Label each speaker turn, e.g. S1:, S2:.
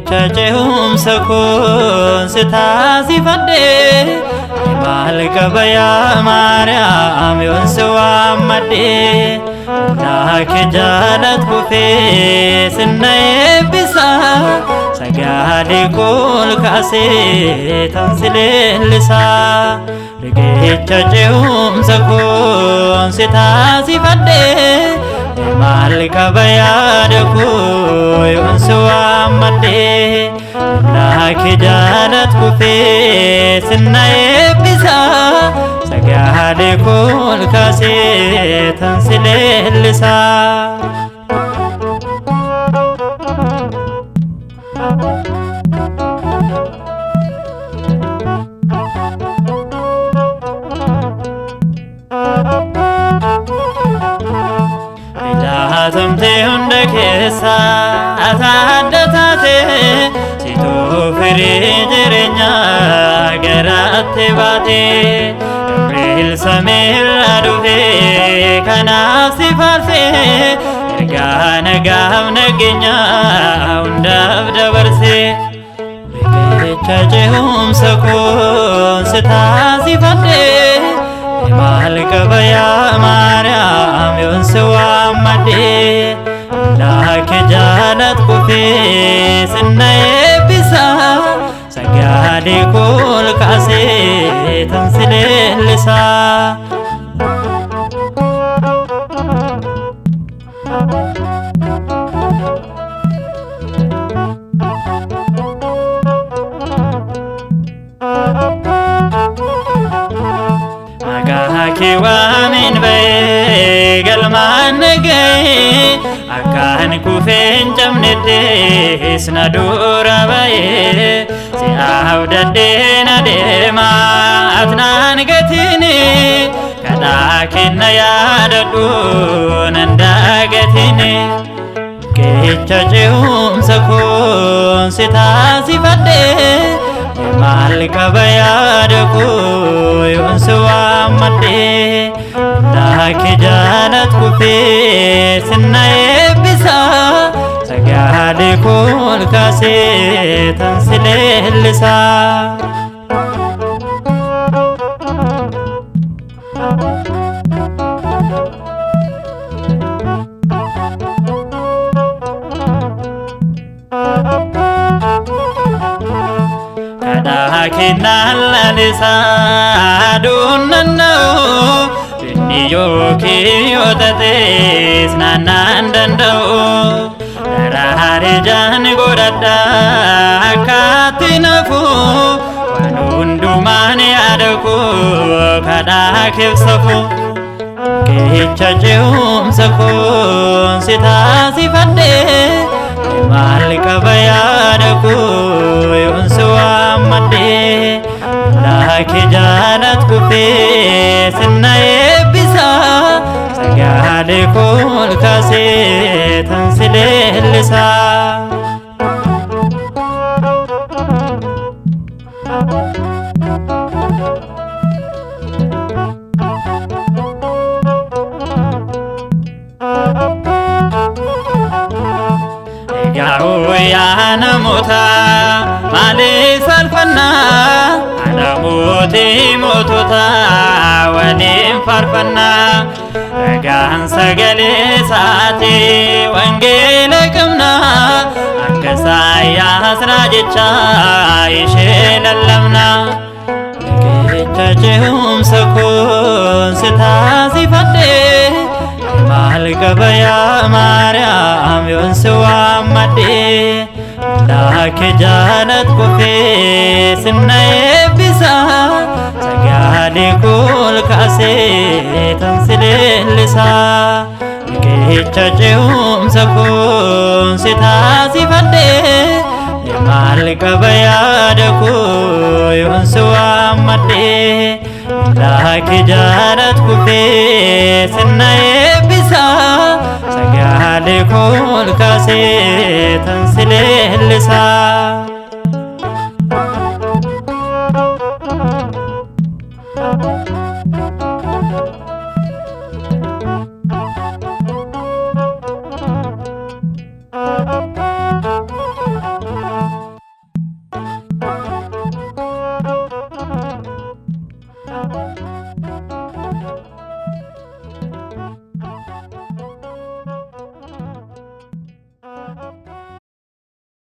S1: Chachehum sakon sitasi fadde mal kabaya Maryam yonsuwa madde na ke jalat kufe sinnaye bisa sagade kol kase tansile lisa chachehum sakon sitasi fadde mal kabaya deko yonsuwa madde na ke jalat kufe sinnaye bisa sagade kol kase tansile lisa Tamte hunda keessa ataaddatate situ firii jireenya garaatti baate Gabriel sameerra dhufe kanaaf si faarse ergaa nagaaf nageenya hundaaf dabarse Riqicha ce'umsa koo si taasifadhe mal kabaya Maryam yonsuwa madde na ke jalat kufe sinnaye bisa sagade kol kase tansile lisa Kiwamin be galman gay akan kufen jamnete isna dura baye si awdade na dema atnan gatini kada kinna yadadu nanda gatini kecha jeum sakon sitasi fadde mal kabaya deko yonsuwa madde na ke jalat kufe sinnaye bisa sagade kol kase tansile lisa Kinala lisa dunanno binni yoki yotates nanandando darahare jan godada katinafu wanundu mane adako kada kefsafu kecha jeum sakon sitasi fadde mal kabaya dako yonsuwa madde na ke jalat kufe sinnaye bisa sagade kol kase tansile lisa ya namota male salfanna anamuti motota walim farfanna ragaan sagale saati wangela kamna akkasa ya hasra jecha ishee lallamna Riqicha ce'umsa koo si taasifadhe mal kabaya Maryam yonsuwa madde na ke jalat kufe sinnaye bisa sagade sagale kol kaasee tansileellisaa riqicha ce'umsa koon si taasifadhee maal qaba yaada koo yoon si waammadhee laaki jaalat kufee sirna eebbisaa sagale kol kaasee tansileellisaa